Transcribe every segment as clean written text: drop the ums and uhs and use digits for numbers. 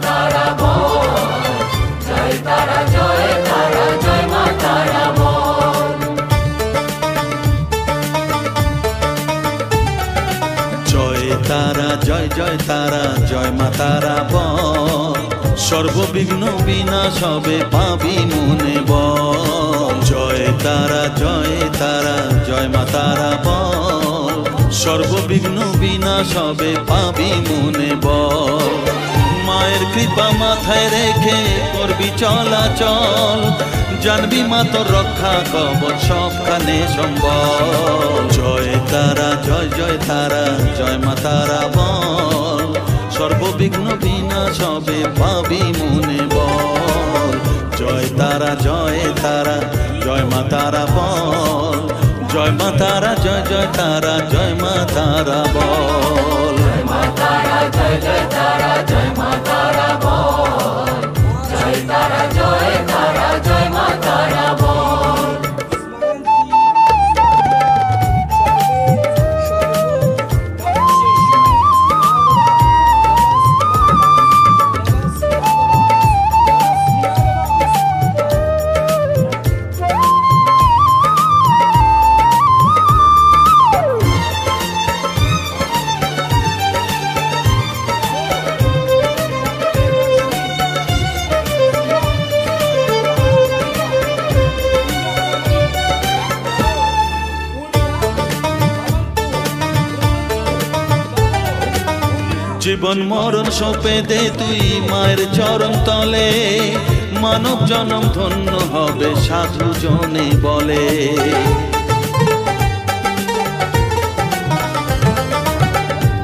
তারা বল, জয় তারা জয় তারা জয় মা তারা বল। জয় তারা জয় জয় তারা জয় মা তারা বল, সর্ববিঘ্ন বিনাশ হবে পাবি মনে বল। জয় তারা জয় তারা জয় মা তারা বল, সর্ববিঘ্ন বিনাশ হবে পাবি মনে বল। মায়ের কৃপা মাথায় রেখে করবি চলাচল, জানবি মা তোর রক্ষা কবচ সবখানে সম্বল। জয় তারা জয় জয় তারা জয় মা তারা বল, সর্ববিঘ্ন বিনাশ হবে পাবি মনে বল। জয় তারা জয় তারা জয় মা তারা বল, জয় মা তারা জয় জয় তারা জয় মা তারা বল। জয় মা তারা জয় জয় তারা জয় মা তারা বল, জয় তারা জয় তারা জয় মা তারা বল। জীবন মরণ সঁপে দে তুই মায়ের চরণ তলে, মানব জনম ধন্য হবে সাধু জনে বলে।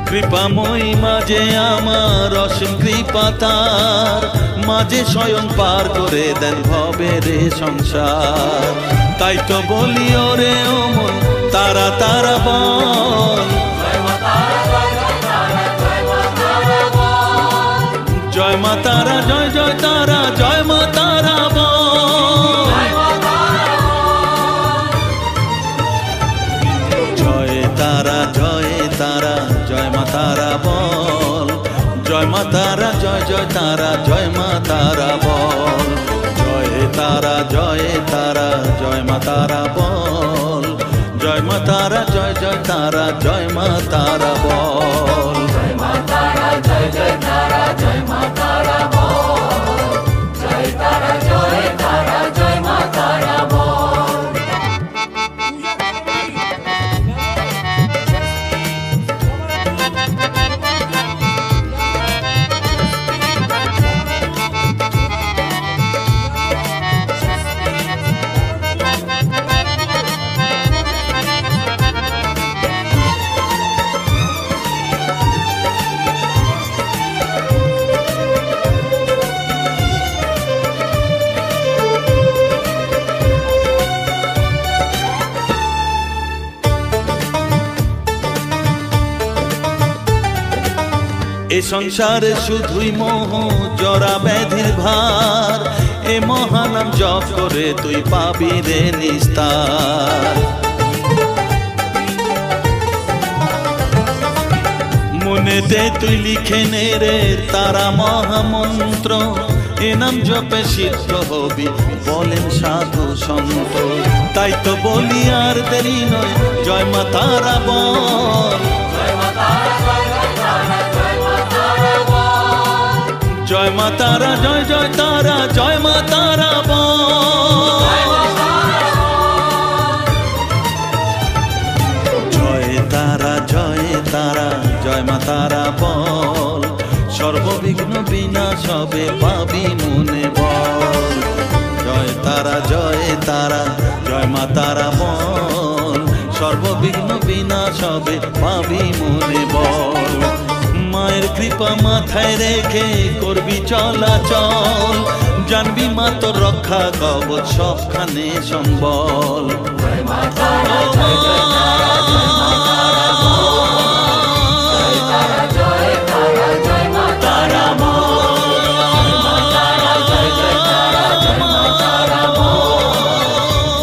কৃপাময়ী মাঝে আমার অসীম কৃপা তার, মাঝে স্বয়ং পার করে দেন ভবের সংসার। তাই তো বলি ওরে ও মন তারা তারা বল, জয় মা তারা জয় জয় তারা জয় মা তারা বল। জয় তারা জয় তারা জয় মা তারা বল, জয় মা তারা জয় জয় তারা জয় মা তারা বল। জয় তারা জয় তারা জয় মা তারা বল, জয় মা তারা জয় জয় তারা জয় মা তারা বল। জয় মা তারা জয় জয় তারা জয় মা তারা বল, জয় তারা জয় তারা জয় মা তারা বল। এ সংসারে শুধুই মোহ জরা ব্যাধির ভার, এ মহানাম জপ করে তুই পাবি রে নিস্তার। মনেতে তুই লিখে নে রে তারা মহামন্ত্র, এ নাম জপে সিদ্ধ হবি বলেন সাধু সন্ত। তাই তো বলি আর দেরি নয় জয় মা তারা বল, জয় মা তারা জয় জয় তারা জয় মা তারা বল, জয় মা তারা জয় জয় তারা জয় মা তারা বল। জয় তারা জয় তারা জয় মা তারা বল, সর্ববিঘ্ন বিনাশ হবে পাবি মনে বল। জয় তারা জয় তারা জয় মা তারা বল, সর্ববিঘ্ন বিনাশ হবে পাবি মনে বল। মায়ের কৃপা মাথায় রেখে করবি চলাচল, জানবি মা তোর রক্ষা কবচ সবখানে সম্বল। জয় মা তারা জয় জয় তারা জয় মা তারা বল, জয় তারা জয় তারা জয় মা তারা বল, জয় মা তারা জয় জয় তারা জয় মা তারা বল,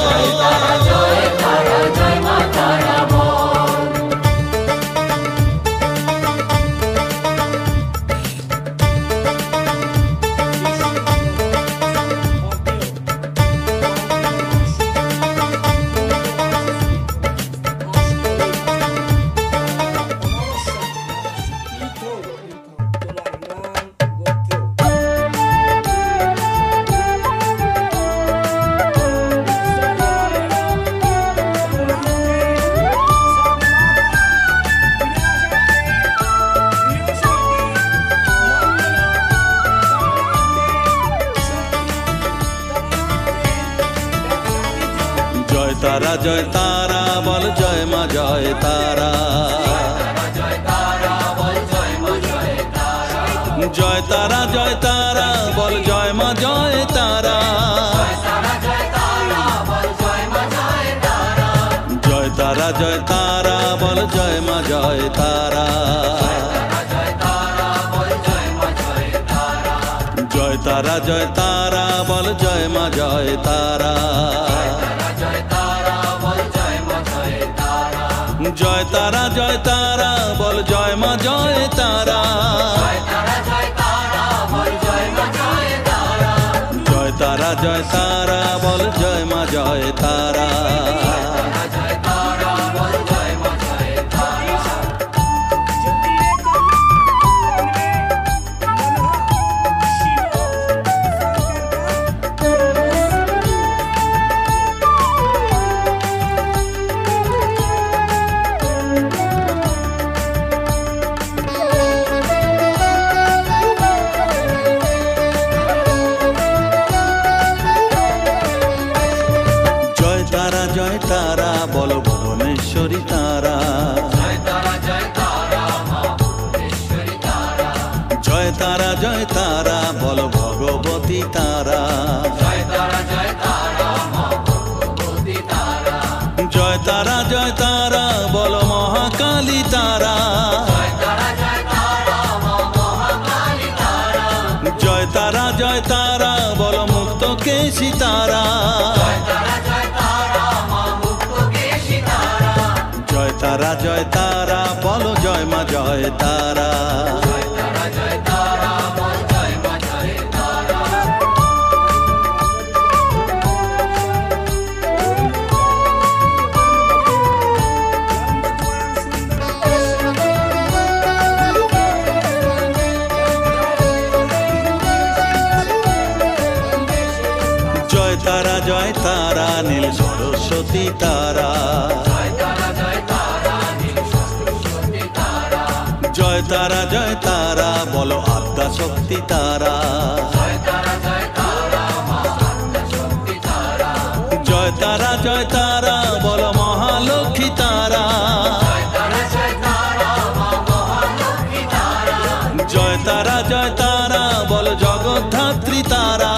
জয় তারা জয় তারা জয় মা তারা বল। জয় তারা বল জয় মা জয় তারা। জয় তারা জয় তারা বল জয় মা জয় তারা। জয় তারা জয় তারা বল জয় মা জয় তারা। জয় তারা জয় তারা বল জয় মা জয় তারা। জয় তারা জয় তারা বল জয় মা জয় তারা। জয় তারা জয় তারা বল জয় মা জয় তারা। জয় তারা বল ভুবনেশ্বরী তারা। জয় তারা জয় তারা বল ভগবতী তারা। জয় তারা জয় তারা বল মহাকালী তারা। জয় তারা জয় তারা বল মুক্ত কেশী তারা। জয় তারা জয় তারা বল জয় মা জয় তারা। জয় তারা জয় তারা নীল সরস্বতী তারা। জয় তারা জয় তারা বল আদ্যা শক্তি তারা। জয় তারা জয় তারা বল মহালক্ষ্মী তারা। জয় তারা জয় তারা বল জগদ্ধাত্রী তারা।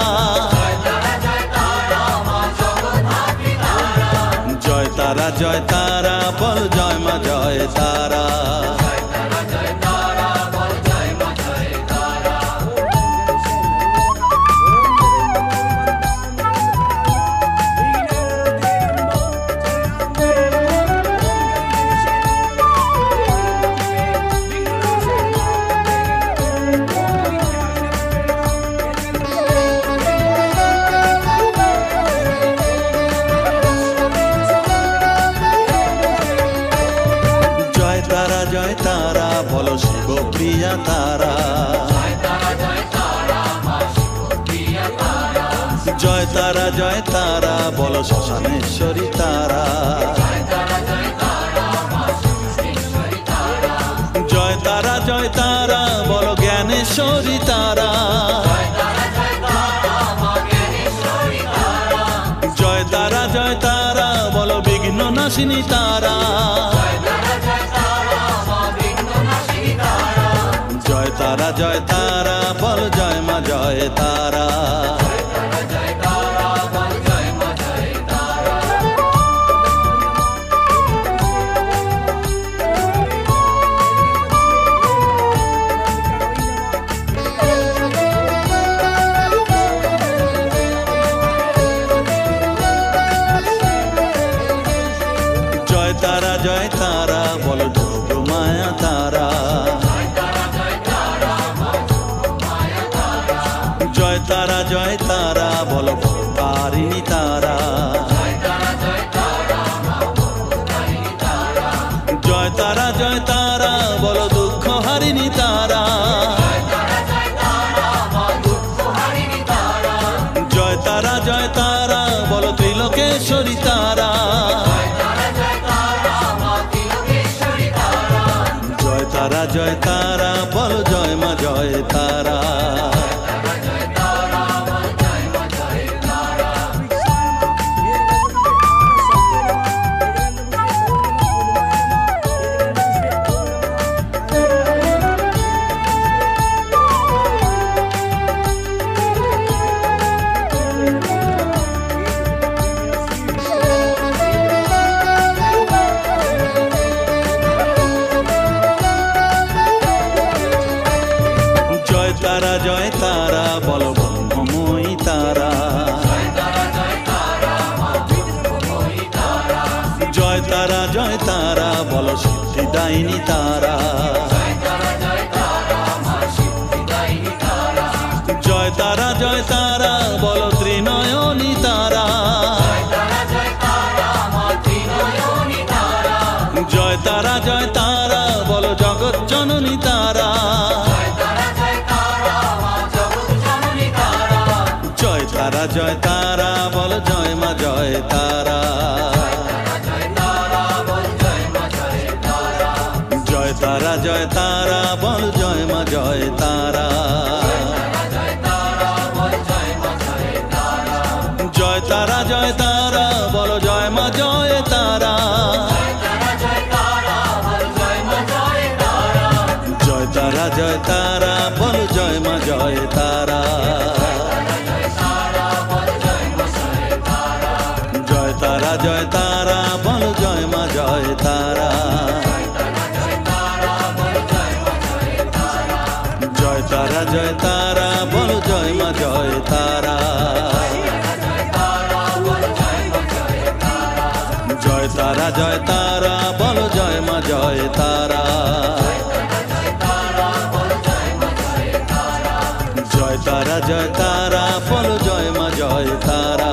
জয় তারা জয় তারা বল জয় মা জয় তারা। জয় তারা বল শিবপ্রিয়া তারা। জয় তারা জয় তারা বল শ্মশানেশ্বরী তারা। জয় তারা জয় তারা বল জ্ঞানেশ্বরী তারা। জয় তারা জয় তারা বল বিঘ্ন নাশিনী তারা। জয় তারা জয় তারা বল জয় মা জয় তারা। জয় তারা জয় তারা বল যোগ মায়া তারা। জয় তারা জয় তারা বল তারিণী তারা। জয় তারা জয় তারা বল দুঃখ হারিণী তারা। জয় তারা জয় তারা বল ত্রিলোকেশ্বরী তারা। জয় তারা জয় তারা বল জয় মা জয় তারা। তারা জয় তারা বলো ব্রহ্মময়ী তারা জয় তারা বলো সিদ্ধিদায়িনী তারা জয় তারা বলো ত্রিনয়নী তারা জয় তারা বলো জগৎ জননী তারা জয় তারা বলো জয় মা জয় তারা জয় তারা বল জয় মা জয় তারা জয় তারা বলো জয় মা জয় তারা জয় তারা বলো জয় মা জয় তারা জয় তারা বলো জয় মা জয় তারা জয় তারা বলো জয় মা জয় তারা জয় তারা বলো জয় মা জয় তারা জয় তারা বলো জয় মা জয় তারা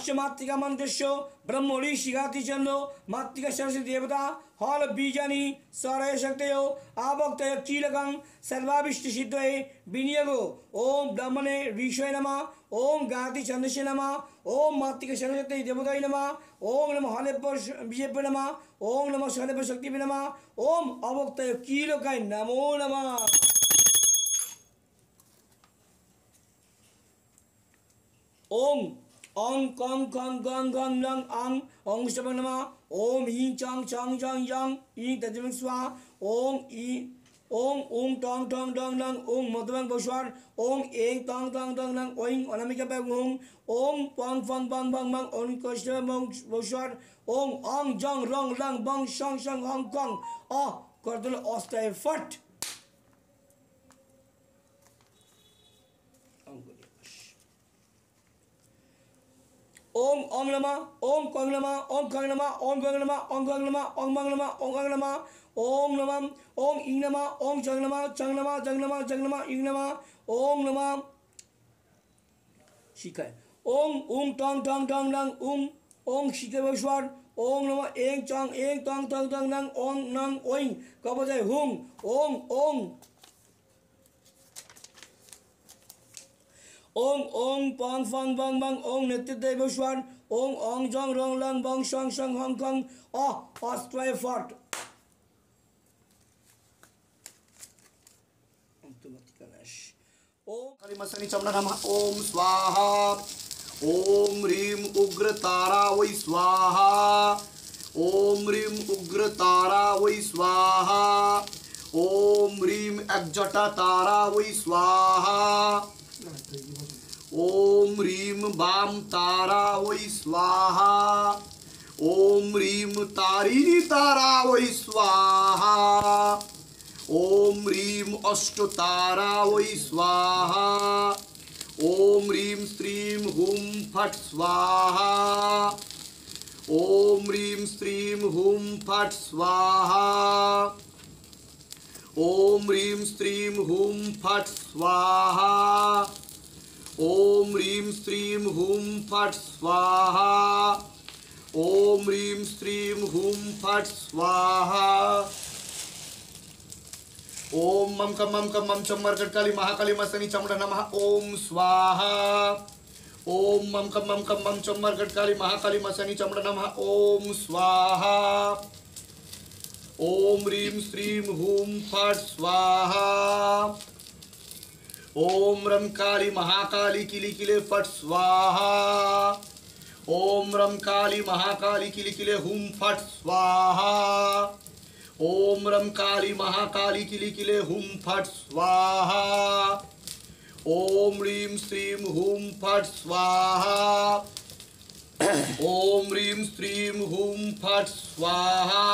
अश्व मातृका मंत्रस्य ब्रह्मणि शिगाति चंद्रो मातृका सरस्वती देवता हल बीजानि सरय शक्तयो आभक्तय कीलकं सर्वाभिष्ट सिद्धये विनियोगो ओम ब्रह्मणे ऋषये नमः ओम गाति चंद्रस्य नमः ओम मातृका सरस्वती देवताय नमः ओम नमः हले बीजेपे नमः ओम नमः सर्व शक्ति नमः ओम अभक्तय कीलकाय नमो नमः। ओम ओं कं खं गं गं लंग अंग ओं शबं नमः ओम ईं चंग चंग जंग yang ईं तजमं स्वाहा ओम ई ओम ओं टोंग टोंग डोंग लंग ओम मधुबं बसवार ओम एं तोंग तोंग डोंग लंग ओं अनामिका बंग ओम पंग फंग बंग बंग बंग ओं कष्ट बंग बसवार ओम ओंग जंग रंग लंग बंग शंग शंग हंग कंग आ करदल अस्ताय फट ओम ओम नमः ओम कंग नमः ओम कंग नमः ओम गंग नमः ओम गंग नमः ओम मंग नमः ओम गंग नमः ओम नमः ओम इंग नमः ओम जंग नमः जंग नमः जंग नमः जंग नमः इंग नमः ओम नमः शिकाय ओम ओम टंग टंग टंग लंग ओम शिकाय बसवार ओम नमः एंग चंग एंग टंग टंग टंग लंग ओम नंग ओइंग कबजाय हुम ओम ओम ओम ओम पंग फंग बंग बंग ओम नेतृत्व बसवार ओम ओंग जंग रंग लंग बंग शंग शंग हंग कंग आ अस्त्राय फट ओम कलिमसनि चमड़ा नमः ओम स्वाहा ओम ह्रीम उग्र तारा वै स्वाहा ओम ह्रीम उग्र तारा वै स्वाहा ओम ह्रीम एकजटा तारा वै स्वाहा ओम ह्रीम वाम तारा वै स्वाहा ओम ह्रीम तारिणी तारा वै स्वाहा ओम ह्रीम अष्ट तारा वै स्वाहा ओम ह्रीम श्रीम हुम फट स्वाहा ओम ह्रीम श्रीम हुम फट स्वाहा ओम ह्रीम श्रीम हुम फट स्वाहा ओम ह्रीम श्रीम हुम फट स्वाहा ओम ह्रीम श्रीम हुम फट स्वाहा ओम मम चम मरकटकाली महाकाली मसनी चमड़ा नमः ओम स्वाहा ओम मम चम मरकटकाली महाकाली मसनी चमड़ा नमः ओम स्वाहा ओम ह्रीम श्रीम हुम फट स्वाहा ओम रम काली महाकाली किली किले फट स्वाहा ओम रम काली महाकाली किली किले हुम फट स्वाहा ओम रम काली महाकाली किली किले हुम फट स्वाहा ओम ह्रीम श्रीम हुम फट स्वाहा ओम ह्रीम श्रीम हुम फट स्वाहा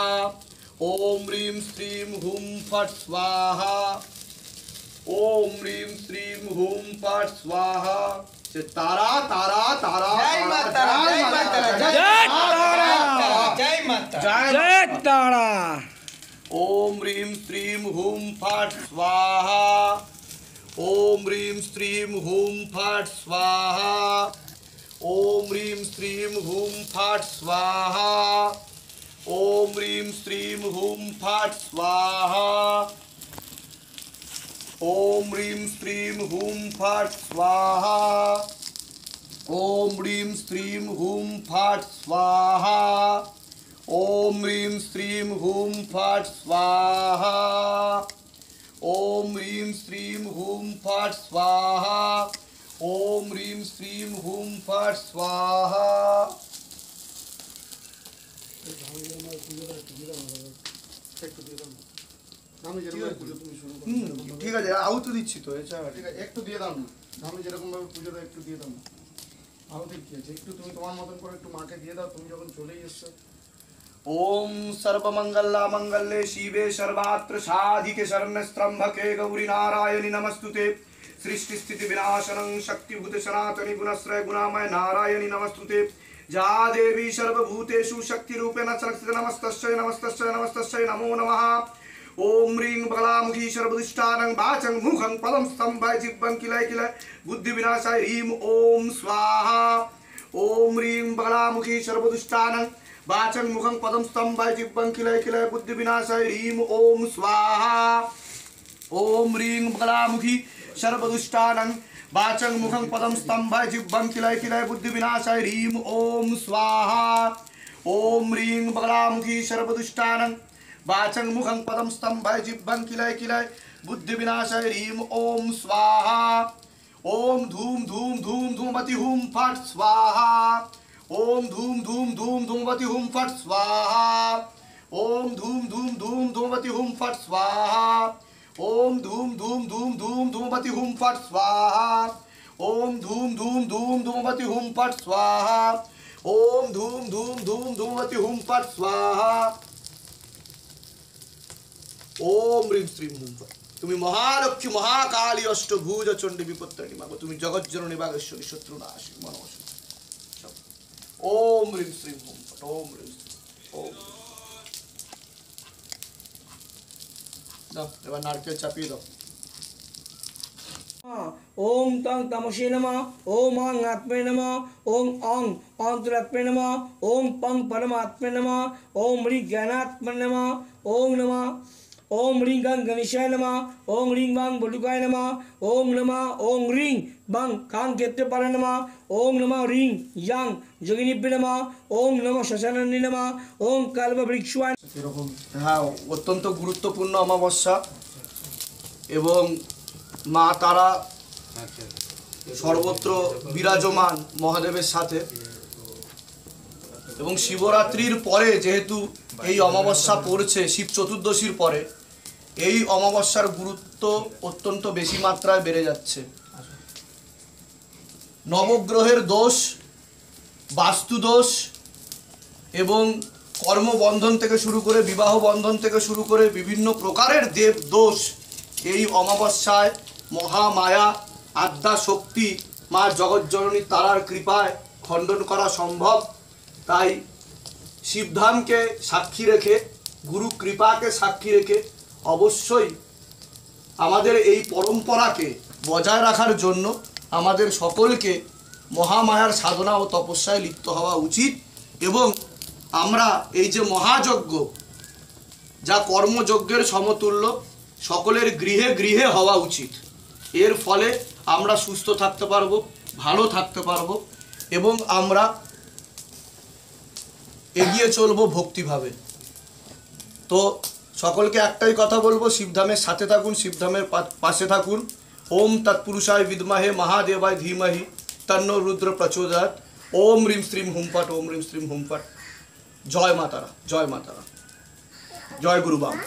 ओम ह्रीम श्रीम हुम फट स्वाहा ओम ह्रीम श्रीम हुम फट स्वाहा। तारा तारा तारा जय माता जय माता जय तारा जय माता जय तारा ओम ह्रीम श्रीम हुम फट स्वाहा ओम ह्रीम श्रीम हुम फट स्वाहा ओम ह्रीम श्रीम हुम फट स्वाहा ओम ह्रीम श्रीम हुम फट स्वाहा ओम ह्रीम श्रीम हुम फट स्वाहा ओम ह्रीम श्रीम हुम फट स्वाहा ओम ह्रीम श्रीम हुम फट स्वाहा ओम ह्रीम श्रीम हुम फट स्वाहा ओम ह्रीम श्रीम हुम फट स्वाहा। ঠিক আছে আহুতি দিচ্ছি তো এছাড়া ঠিক আছে একটু দিয়ে দাও না আমি যেরকম ভাবে পুজোটা একটু দিয়ে দাও না আহুতি কি আছে একটু তুমি তোমার মতন করে একটু মাকে দিয়ে দাও তুমি যখন চলেই এসছো। ओम सर्वमंगला मंगल्ये शिवे सर्वात्र साधिके शरण्यस्त्रम्भके गौरी नारायणि नमस्तुते सृष्टि स्थिति विनाशनं शक्तिभूत सनातनि गुणश्रय गुणामय नारायणि नमस्तुते जा देवी सर्वभूतेषु शक्ति रूपेण संस्थिता नमस्तस्यै नमस्तस्यै नमस्तस्यै नमो नमः। ओम ह्रीं बलामुखी सर्वदुष्टानं वाचं मुखं पदं स्तंभय जिह्वं किलय किलय बुद्धि विनाशाय ह्रीं ओम स्वाहा ओम ह्रीं बगलामुखी सर्वदुष्टानं वाचं मुखं पदं स्तंभाय जिह्वं किलय किलय बुद्धि विनाशाय ह्रीं ओम स्वाहा। ओम ह्रीं बगलामुखी सर्वदुष्टानं वाचं मुखं पदं स्तंभाय जिह्वं किलय किलय बुद्धि विनाशाय ह्रीं ओम स्वाहा। ओम ह्रीं बगलामुखी सर्वदुष्टानं वाचं मुखं पदं स्तंभाय जिह्वं किलय किलय बुद्धि विनाशाय ह्रीं ओम स्वाहा। ओम धूम धूम धूम धूमवती हुम फट स्वाहा। ओम धूम धूम धूम धूमवती हुम फट स्वाहा। ओम धूम धूम धूम धूमवती हुम फट स्वाहा। ओम धूम धूम धूम धूम धूमवती हुम फट स्वाहा। ओम धूम धूम धूम धूमवती हुम फट स्वाहा। ओम धूम धूम धूम धूमवती हुम फट स्वाहा। ओम ह्रीं श्रीं हुम फट। তুমি মহালক্ষ্মী মহাকালী অষ্টভুজ চণ্ডী বিপত্তারিণী মাগো, তুমি জগজ্জননী বাগেশ্বরী শত্রুনাশী মনমোষী। ওম ह्रीं श्रीं हुम फट। ওম ह्रीं श्रीं ওম। দাও এবার নারকেল চাপিয়ে দাও। ओम तं तमसे नमः। ओम आं आत्मे नमः। ओम औं औंतरात्मे नमः। ओम पं परमात्मे नमः। ओम ह्रीं ज्ञानात्मे नमः। ओम नमः ओम ह्रीं गं गणेशाय नमः। ओम ह्रीं वां बटुकाय नमः। ओम नमः ओम ह्रीं वां कां केत्यपालाय नमः। ओम नमः ह्रीं यां যোগিনীভ্যে নমঃ। ওম নমঃ শ্মশানান্নী নমঃ। ওম কাল্পবৃক্ষায়। এরকম হ্যাঁ, অত্যন্ত গুরুত্বপূর্ণ অমাবস্যা এবং মা তারা সর্বত্র বিরাজমান মহাদেবের সাথে, এবং শিবরাত্রির পরে যেহেতু এই অমাবস্যা পড়ছে, শিব চতুর্দশীর পরে এই অমাবস্যার গুরুত্ব অত্যন্ত বেশি মাত্রায় বেড়ে যাচ্ছে। নবগ্রহের দোষ, বাস্তু দোষ এবং কর্মবন্ধন থেকে শুরু করে বিবাহ বন্ধন থেকে শুরু করে বিভিন্ন প্রকারের দেব দোষ এই অমাবস্যায় মহামায়া আদ্যা শক্তি মা জগজ্জননী তারার কৃপায় খণ্ডন করা সম্ভব। তাই শিবধামকে সাক্ষী রেখে, গুরু কৃপাকে সাক্ষী রেখে অবশ্যই আমাদের এই পরম্পরাকে বজায় রাখার জন্য আমাদের সকলকে মহামায়ার সাধনা ও তপস্যায় লিপ্ত হওয়া উচিত। এবং আমরা এই যে মহাযজ্ঞ, যা কর্মযজ্ঞের সমতুল্য, সকলের গৃহে গৃহে হওয়া উচিত। এর ফলে আমরা সুস্থ থাকতে পারবো, ভালো থাকতে পারবো এবং আমরা এগিয়ে চলবো ভক্তিভাবে। তো সকলকে একটাই কথা বলবো, শিবধামের সাথে থাকুন, শিবধামের পাশে থাকুন। ওম তৎপুরুষায় বিদ্মহে মহাদেবায় ধীমহি তন্নো রুদ্র প্রচোদয়াৎ। ওম ह्रीं श्रीं हुम फट। ओम ह्रीं श्रीं हुम फट। জয় মাতারা, জয় মাতারা, জয় গুরু বাবা।